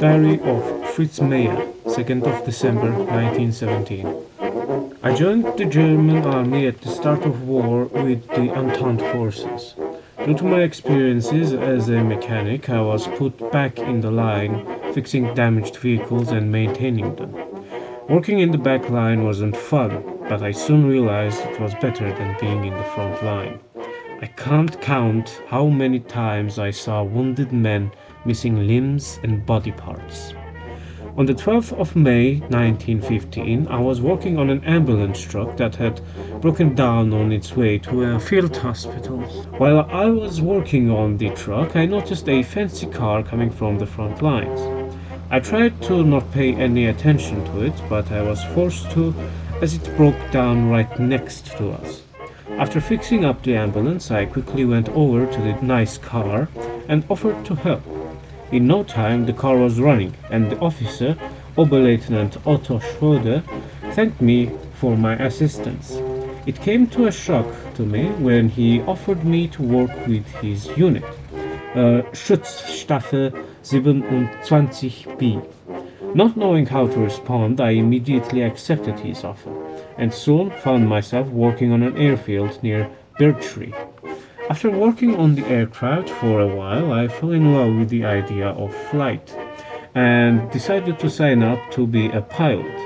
Diary of Fritze Meier, 2nd of December 1917. I joined the German army at the start of war with the Entente forces. Due to my experiences as a mechanic, I was put back in the line, fixing damaged vehicles and maintaining them. Working in the back line wasn't fun, but I soon realized it was better than being in the front line. I can't count how many times I saw wounded men missing limbs and body parts. On the 12th of May 1915, I was working on an ambulance truck that had broken down on its way to a field hospital. While I was working on the truck, I noticed a fancy car coming from the front lines. I tried to not pay any attention to it, but I was forced to as it broke down right next to us. After fixing up the ambulance, I quickly went over to the nice car and offered to help. In no time, the car was running, and the officer, Oberleutnant Otto Schröder, thanked me for my assistance. It came to a shock to me when he offered me to work with his unit, Schutzstaffel 27B. Not knowing how to respond, I immediately accepted his offer, and soon found myself working on an airfield near Birchtree. After working on the aircraft for a while, I fell in love with the idea of flight and decided to sign up to be a pilot.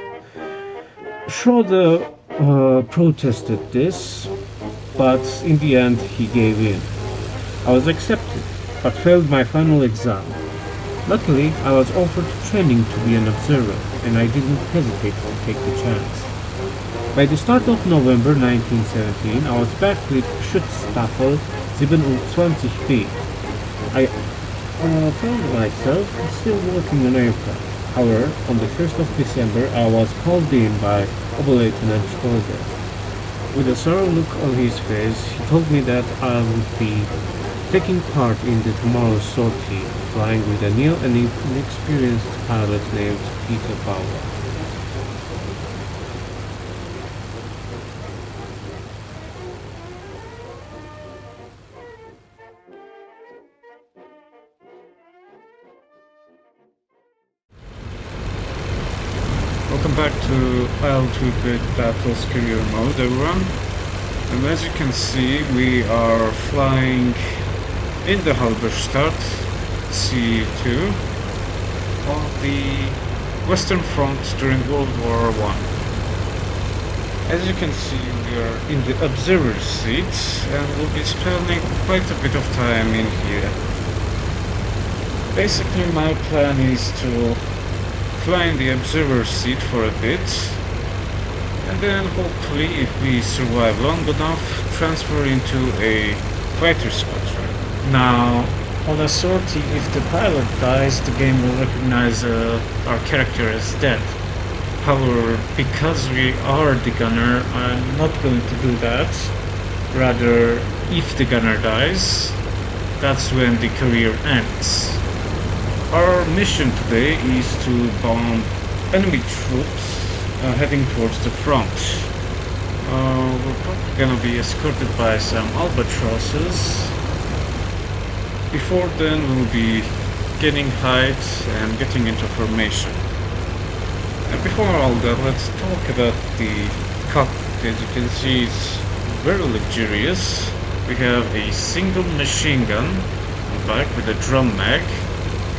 Schroeder protested this, but in the end he gave in. I was accepted, but failed my final exam. Luckily, I was offered training to be an observer, and I didn't hesitate to take the chance. By the start of November 1917, I was back with Schutzstaffel 27B. I found myself still working on aircraft. However, on the 1st of December, I was called in by Oberleutnant Schröder. With a sorrow look on his face, he told me that I would be taking part in the tomorrow's sortie, flying with a new and inexperienced pilot named Peter Bauer. Welcome back to IL-2 Big Battles Career Mode, everyone. And as you can see, we are flying in the Halberstat CL.II on the Western Front during World War I. As you can see, we are in the observer seat and we'll be spending quite a bit of time in here. Basically, my plan is to fly in the observer seat for a bit, and then hopefully, if we survive long enough, transfer into a fighter squadron. Now, on a sortie, if the pilot dies, the game will recognize our character as dead. However, because we are the gunner, I'm not going to do that. Rather, if the gunner dies, that's when the career ends. Our mission today is to bomb enemy troops heading towards the front. We're probably gonna be escorted by some albatrosses. Before then, we'll be gaining height and getting into formation. And before all that, let's talk about the cockpit. As you can see, it's very luxurious. We have a single machine gun on the back with a drum mag,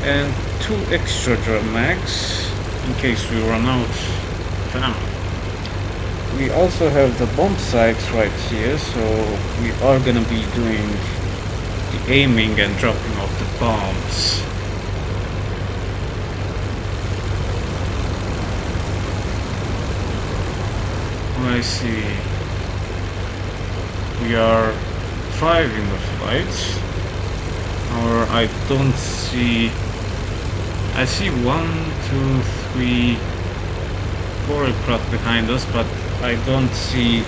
and 2 extra drum mags in case we run out of ammo. We also have the bomb sights right here, so we are gonna be doing the aiming and dropping of the bombs. I see. We are 5 in the flight. Or I don't see. I see 1, 2, 3, 4 aircraft behind us, but I don't see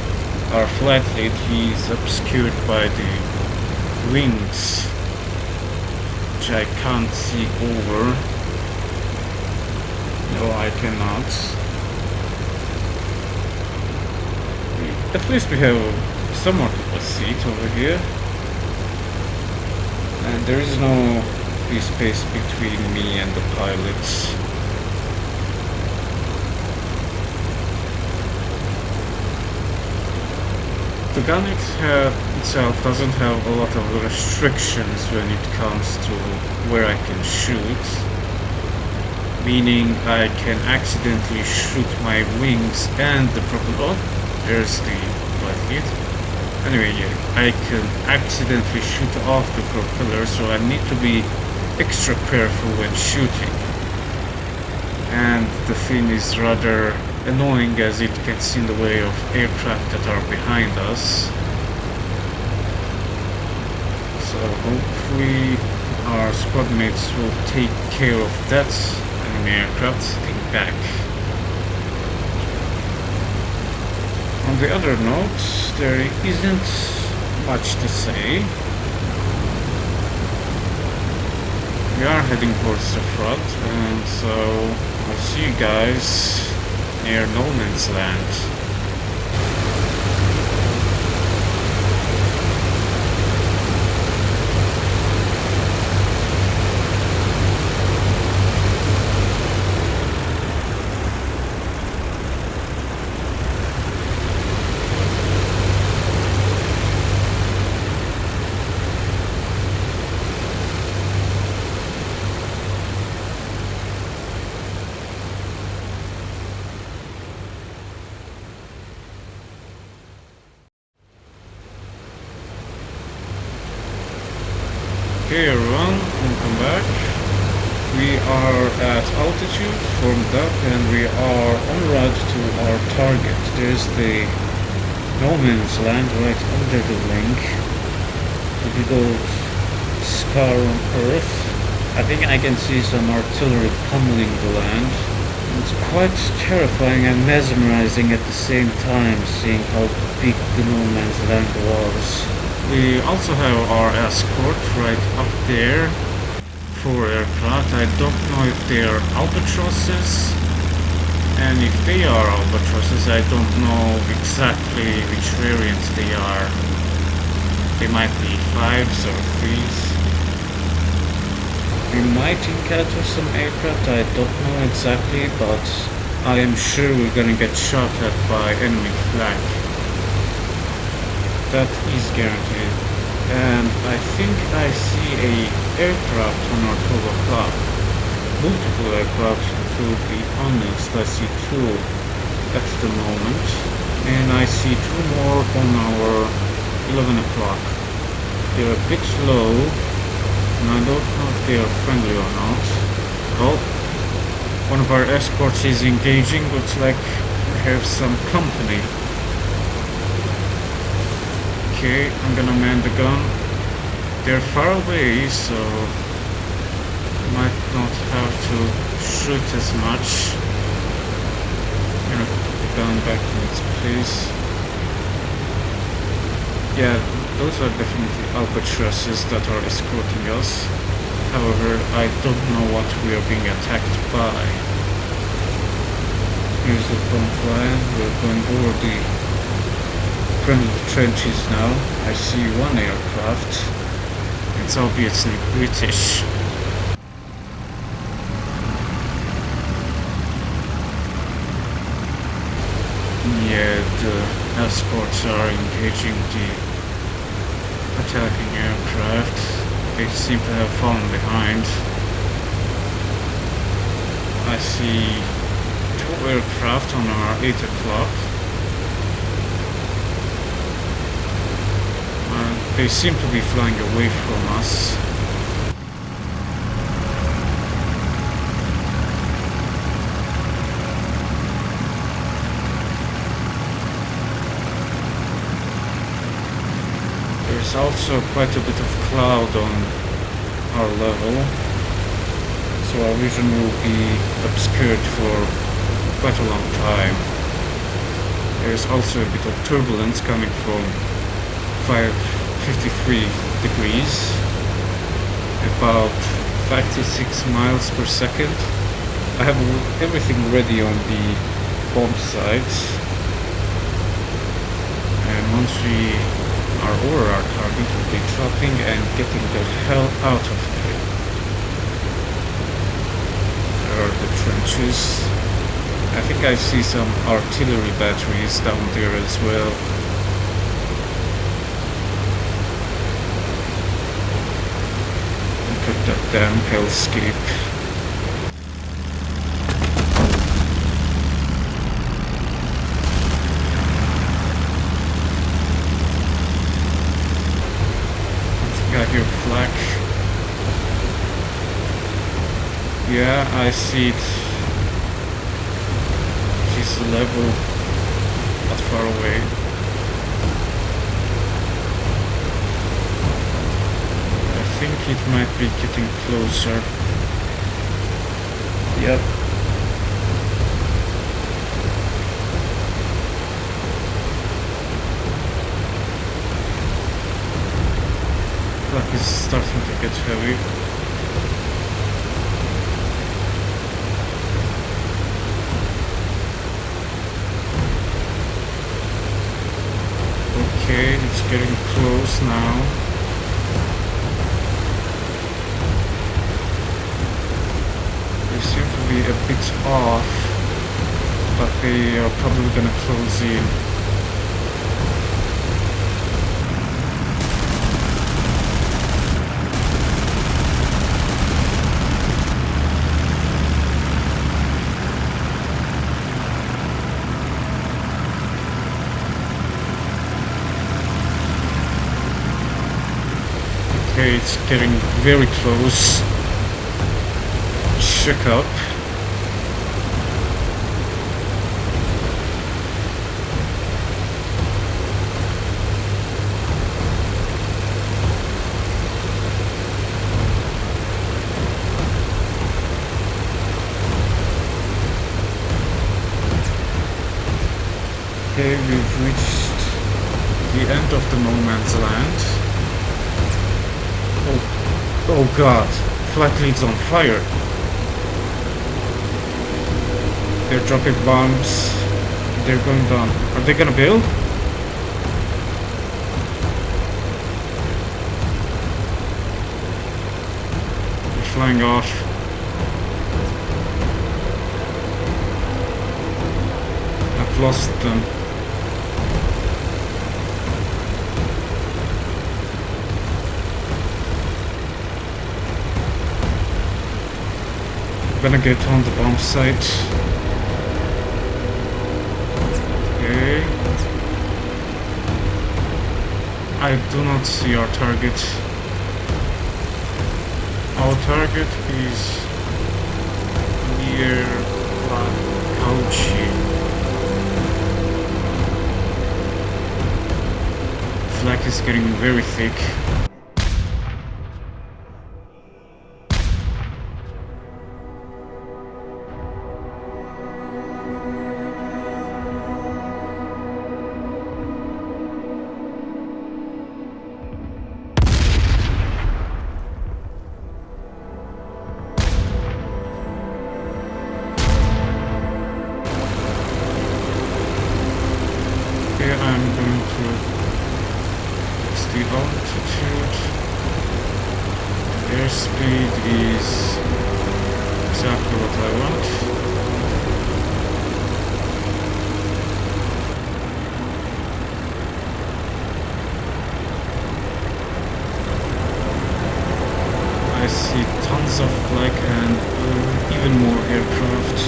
our flight lead. He's obscured by the wings, which I can't see over. No, I cannot. At least we have somewhat of a seat over here. there is no free space between me and the pilots. The gun itself doesn't have a lot of restrictions when it comes to where I can shoot, meaning I can accidentally shoot my wings and the propeller. There's the flight lead. Anyway, yeah, I can accidentally shoot off the propeller, so I need to be extra careful when shooting. And the thing is rather annoying as it gets in the way of aircraft that are behind us. So hopefully our squad mates will take care of that enemy aircraft sitting back. On the other note, there isn't much to say. We are heading towards the front, and so I'll see you guys near no man's land. Okay everyone, welcome back. We are at altitude, formed up, and we are en route to our target. There's the no man's land right under the wing. The big old scar on Earth. I think I can see some artillery pummeling the land. It's quite terrifying and mesmerizing at the same time, seeing how big the no man's land was. We also have our escort right up there, 4 aircraft. I don't know if they are albatrosses, and if they are albatrosses, I don't know exactly which variants they are. They might be 5s or 3s. We might encounter some aircraft, I don't know exactly, but I am sure we're gonna get shot at by enemy flak. That is guaranteed. And I think I see a aircraft on our 12 o'clock. Multiple aircraft, to be honest. I see 2 at the moment. And I see 2 more on our 11 o'clock. They're a bit low, and I don't know if they are friendly or not. Well, one of our escorts is engaging. Looks like we have some company. Okay, I'm gonna man the gun. They're far away, so might not have to shoot as much. Gonna put the gun back in its place. Yeah, those are definitely albatrosses that are escorting us. However, I don't know what we are being attacked by. Here's the front line. We're going over the friendly trenches now. I see 1 aircraft. It's obviously British. Yeah, the escorts are engaging the attacking aircraft. They seem to have fallen behind. I see 2 aircraft on our 8 o'clock. They seem to be flying away from us. There's also quite a bit of cloud on our level, so our vision will be obscured for quite a long time. There's also a bit of turbulence coming from 53 degrees, about 5 to 6 miles per second. I have everything ready on the bomb sites, and once we our target will be dropping and getting the hell out of here. There are the trenches. I think I see some artillery batteries down there as well. Look at that damn hellscape. Got your flak. Yeah, I see it. She's level, not far away. I think it might be getting closer. Yep. Flak is starting to get heavy. Okay, it's getting close now. They seem to be a bit off, but they are probably gonna close in. Okay, it's getting very close. Check up. Okay, we've reached the end of the no man's land. Oh god, flak lead's on fire. They're dropping bombs. They're going down. Are they gonna build? They're flying off. I've lost them. Gonna get on the bomb site. Okay. I do not see our target. Our target is near Bauernkapelle. Flak is getting very thick. I'm going to fix the altitude. Airspeed is exactly what I want. I see tons of flak and even more aircraft.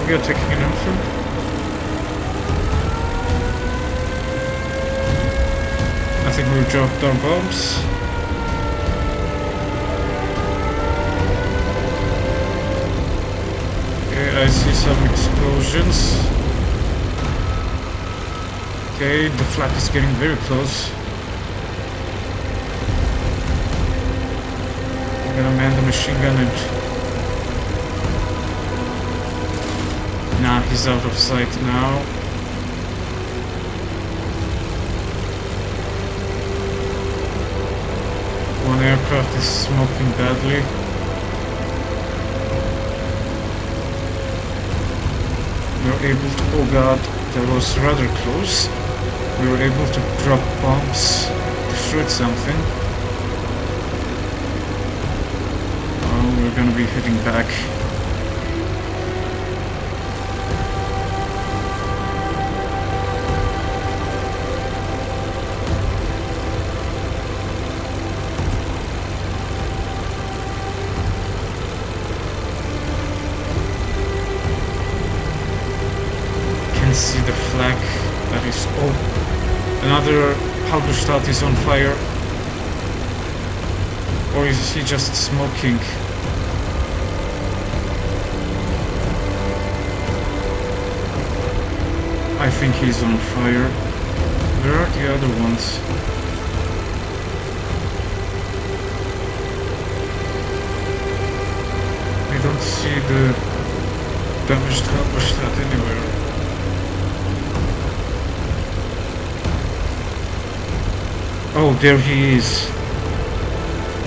We are taking an infant. I think we've dropped our bombs. Okay, I see some explosions. Okay, the flak is getting very close. I'm gonna man the machine gun and... Nah, he's out of sight now. One aircraft is smoking badly. We were able to, oh god, that was rather close. We were able to drop bombs to shoot something. Oh, we're gonna be heading back. See the flag that is, oh, another Halberstat is on fire, or is he just smoking? I think he's on fire. Where are the other ones? I don't see the damaged Halberstat anywhere. Oh, there he is.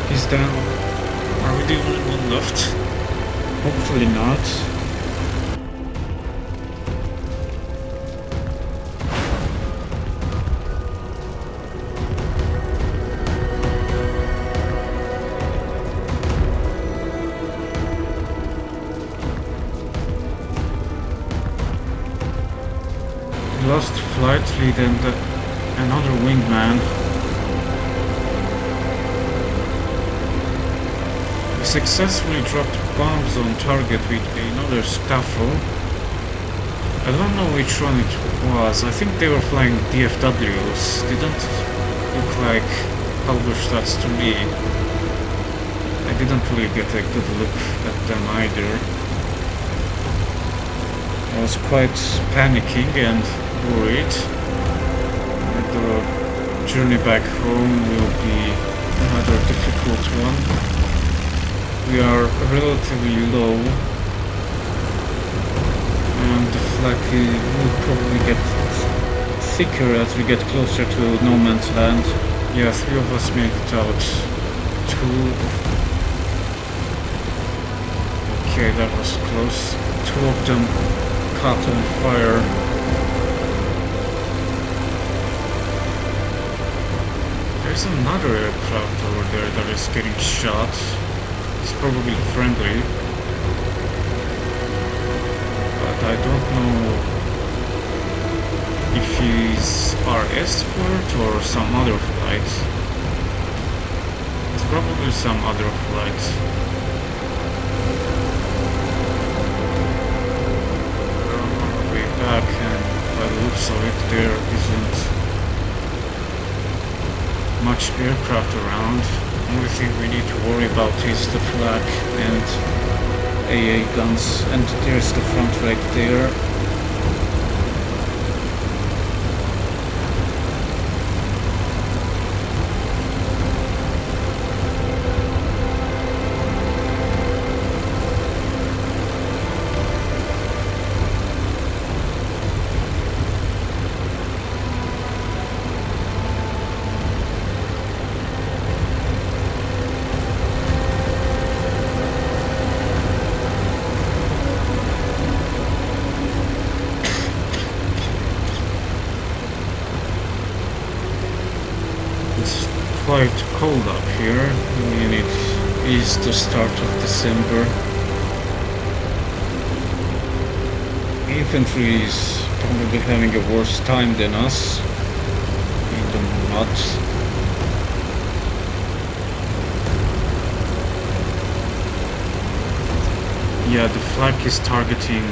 He's down. Are we the only one left? Hopefully not. We lost flight lead and another wingman. Successfully dropped bombs on target with another Staffel. I don't know which one it was. I think they were flying DFWs. They don't look like Halberstats to me. I didn't really get a good look at them either. I was quite panicking and worried that the journey back home will be another difficult one. We are relatively low, and the flag will probably get thicker as we get closer to no man's land. Yeah, 3 of us made it out. 2. Okay, that was close. 2 of them caught on fire. There's another aircraft over there that is getting shot. It's probably friendly, but I don't know if he's our escort or some other flight. It's probably some other flight. We're on our way back, and by the looks of it, there isn't much aircraft around. The only thing we need to worry about is the flag and AA guns, and there's the front right there. Quite cold up here. I mean, it is the start of December. Infantry is probably having a worse time than us in the mud. Yeah, the flag is targeting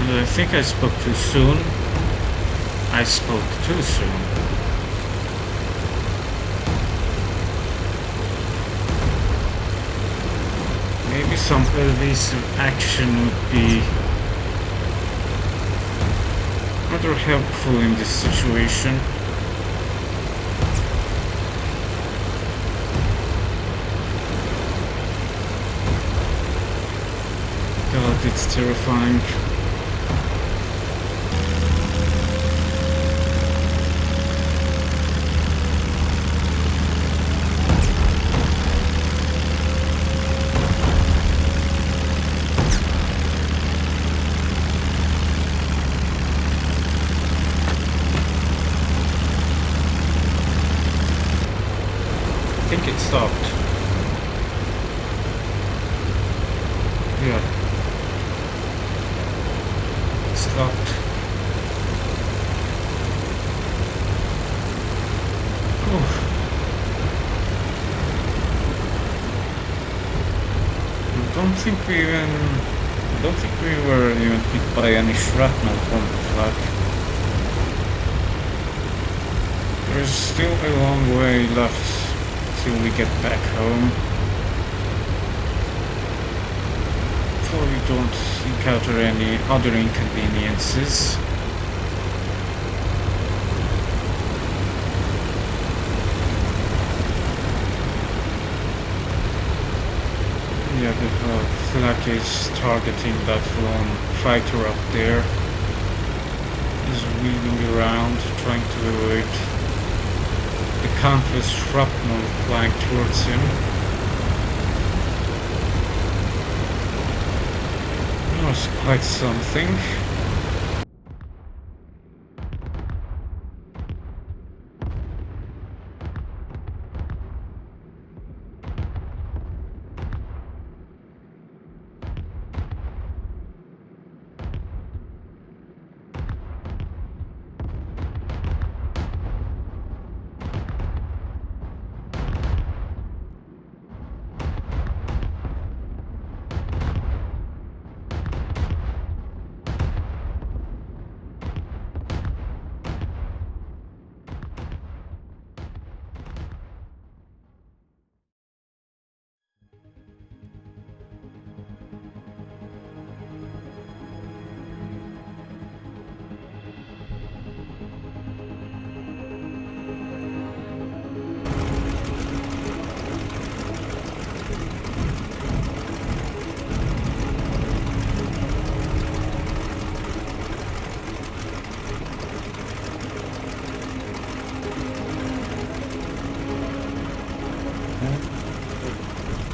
and I think I spoke too soon. I spoke too soon. Maybe some evasive action would be rather helpful in this situation. God, it's terrifying. stopped. Yeah. Stopped. Oof. I don't think we were even hit by any shrapnel from the flak. There's still a long way left till we get back home. Before we don't encounter any other inconveniences. Yeah, the flak is targeting that lone fighter up there. He's wheeling around, trying to avoid the countless shrapnel flying towards him. That was quite something.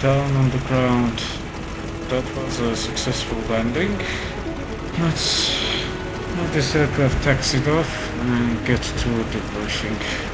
Down on the ground. That was a successful landing. Let's let this aircraft taxi off and get to the bushing.